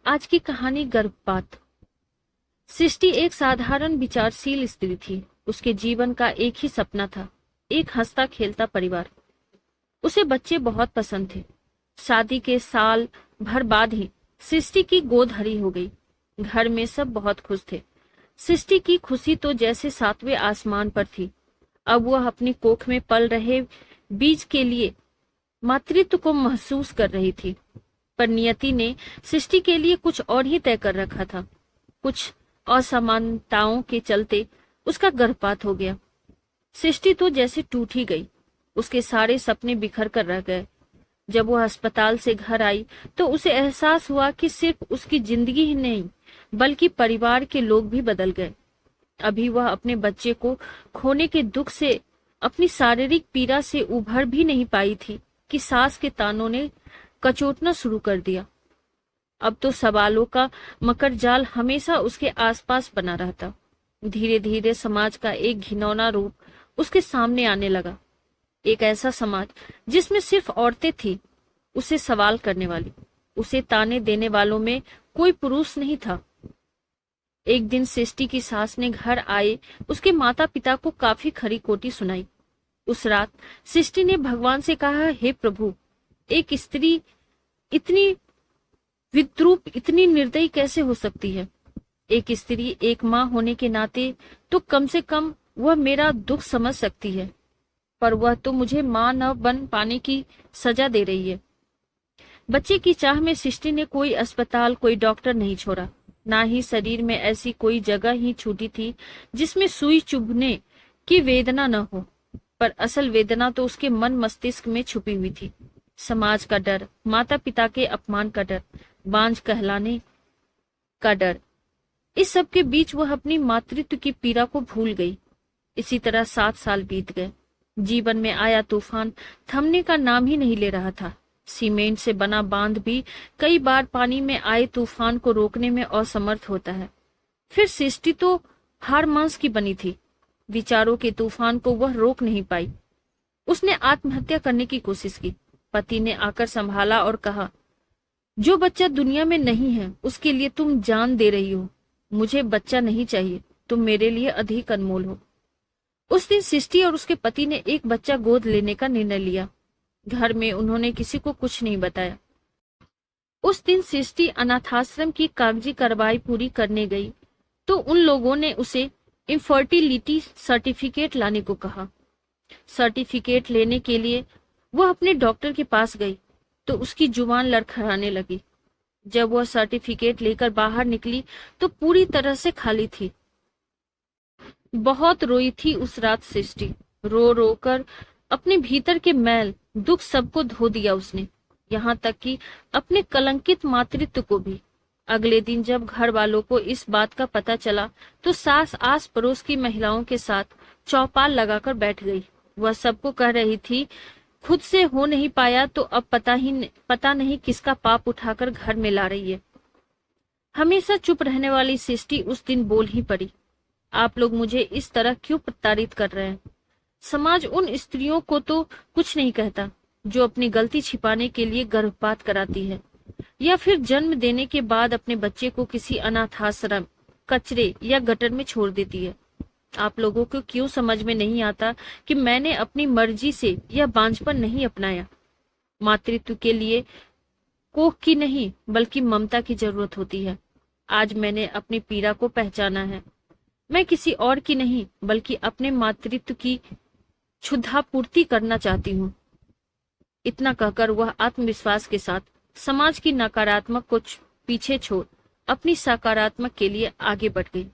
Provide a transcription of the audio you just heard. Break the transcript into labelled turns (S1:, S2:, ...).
S1: आज की कहानी गर्भपात। सृष्टि एक साधारण विचारशील स्त्री थी। उसके जीवन का एक ही सपना था, एक हंसता खेलता परिवार। उसे बच्चे बहुत पसंद थे। शादी के साल भर बाद ही सृष्टि की गोद हरी हो गई। घर में सब बहुत खुश थे। सृष्टि की खुशी तो जैसे सातवें आसमान पर थी। अब वह अपनी कोख में पल रहे बीज के लिए मातृत्व को महसूस कर रही थी। पर नियति ने सृष्टि के लिए कुछ और ही तय कर रखा था। कुछ असमानताओं के चलते उसका गर्भपात हो गया। सृष्टि तो जैसे टूट ही गई। उसके सारे सपने बिखर कर रह गए। जब वह अस्पताल से घर आई तो उसे एहसास हुआ कि सिर्फ उसकी जिंदगी ही नहीं बल्कि परिवार के लोग भी बदल गए। अभी वह अपने बच्चे को खोने के दुख से, अपनी शारीरिक पीड़ा से उभर भी नहीं पाई थी कि सास के तानों ने कचोटना शुरू कर दिया। अब तो सवालों का मकर जाल हमेशा उसके आसपास बना रहता। धीरे धीरे समाज का एक घिनौना रूप उसके सामने आने लगा। एक ऐसा समाज जिसमें सिर्फ औरतें थी, उसे सवाल करने वाली, उसे ताने देने वालों में कोई पुरुष नहीं था। एक दिन सृष्टि की सास ने घर आए उसके माता पिता को काफी खरी खोटी सुनाई। उस रात सृष्टि ने भगवान से कहा, हे प्रभु, एक स्त्री इतनी विद्रूप, इतनी निर्दयी कैसे हो सकती है? एक स्त्री, एक माँ होने के नाते तो कम से कम वह मेरा दुख समझ सकती है, पर वह तो मुझे माँ न बन पाने की सजा दे रही है। बच्चे की चाह में सृष्टि ने कोई अस्पताल, कोई डॉक्टर नहीं छोड़ा। ना ही शरीर में ऐसी कोई जगह ही छूटी थी जिसमें सुई चुभने की वेदना न हो। पर असल वेदना तो उसके मन मस्तिष्क में छुपी हुई थी। समाज का डर, माता पिता के अपमान का डर, बांझ कहलाने का डर। इस सब के बीच वह अपनी मातृत्व की पीड़ा को भूल गई। इसी तरह 7 साल बीत गए। जीवन में आया तूफान थमने का नाम ही नहीं ले रहा था। सीमेंट से बना बांध भी कई बार पानी में आए तूफान को रोकने में असमर्थ होता है। फिर सृष्टि तो हार मांस की बनी थी। विचारों के तूफान को वह रोक नहीं पाई। उसने आत्महत्या करने की कोशिश की। पति ने आकर संभाला और कहा, जो बच्चा दुनिया में नहीं है उसके लिए तुम जान दे रही हो। मुझे बच्चा नहीं चाहिए, तुम मेरे लिए अधिक अनमोल हो। उस दिन सृष्टि और उसके पति ने एक बच्चा गोद लेने का निर्णय लिया। घर में उन्होंने किसी को कुछ नहीं बताया। उस दिन सृष्टि अनाथाश्रम की कागजी कार्रवाई पूरी करने गई तो उन लोगों ने उसे इनफर्टिलिटी सर्टिफिकेट लाने को कहा। सर्टिफिकेट लेने के लिए वह अपने डॉक्टर के पास गई तो उसकी जुबान लड़खड़ाने लगी। जब वह सर्टिफिकेट लेकर बाहर निकली तो पूरी तरह से खाली थी। बहुत रोई थी उस रात सृष्टि। रो रो कर अपने भीतर के मैल, दुख सबको धो दिया उसने, यहाँ तक कि अपने कलंकित मातृत्व को भी। अगले दिन जब घर वालों को इस बात का पता चला तो सास आस पड़ोस की महिलाओं के साथ चौपाल लगाकर बैठ गई। वह सबको कह रही थी, खुद से हो नहीं पाया तो अब पता नहीं किसका पाप उठाकर घर में ला रही है। हमेशा चुप रहने वाली सृष्टि उस दिन बोल ही पड़ी, आप लोग मुझे इस तरह क्यों प्रताड़ित कर रहे हैं? समाज उन स्त्रियों को तो कुछ नहीं कहता जो अपनी गलती छिपाने के लिए गर्भपात कराती है या फिर जन्म देने के बाद अपने बच्चे को किसी अनाथाश्रम, कचरे या गटर में छोड़ देती है। आप लोगों को क्यों समझ में नहीं आता कि मैंने अपनी मर्जी से यह बांझपन नहीं अपनाया? मातृत्व के लिए कोख की नहीं बल्कि ममता की जरूरत होती है। आज मैंने अपनी पीड़ा को पहचाना है। मैं किसी और की नहीं बल्कि अपने मातृत्व की क्षुधा पूर्ति करना चाहती हूँ। इतना कहकर वह आत्मविश्वास के साथ समाज की नकारात्मक को पीछे छोड़ अपनी सकारात्मक के लिए आगे बढ़ गई।